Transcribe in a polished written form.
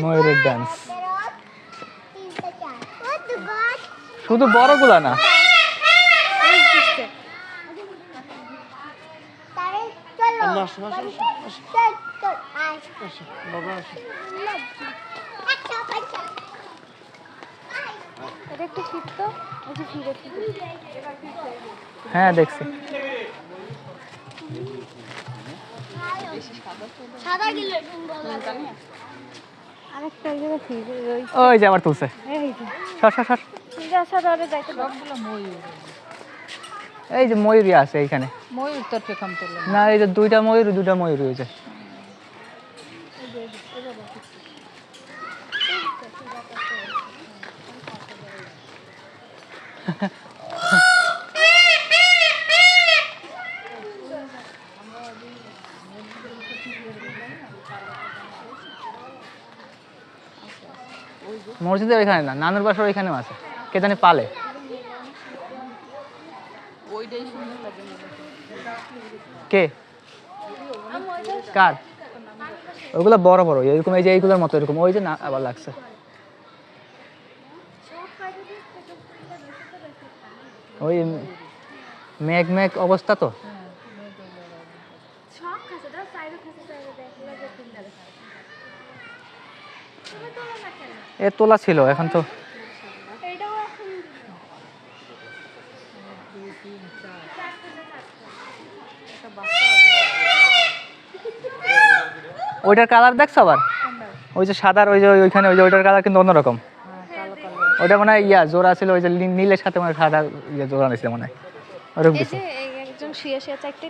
ময়ূরের ডান্স শুধু বড়গুলা না, হ্যাঁ দেখছি। ওই যে আবার তুলছে, এই যে ময়ূরই আছে এইখানে। ময়ূর তোর পেখম তুললো না, এই যে দুইটা ময়ূর হয়েছে। মসজিদের ওইখানে না, নানুর বাসার ওইখানেও আছে, কে জানি পালে। কে কার? ওইগুলো বড় বড় এরকম, এই যে এইগুলোর মতো এরকম, ওই যে না আবার লাগছে। ওই মেঘ মেঘ অবস্থা তো। এ তোলা ছিল, এখন তো ওইটার কালার দেখছো আবার, ওই যে সাদার ওই যে ওইখানে ওই যে ওইটার কালার কিন্তু অন্যরকম। ওইটা মনে হয় জোড়া ছিল, ওই যে নীলের সাথে মনে হয় সাদা জোড়া নিয়েছিল মনে হয়, ওরকম কিছু। একজন শুয়ে শুয়ে চারটে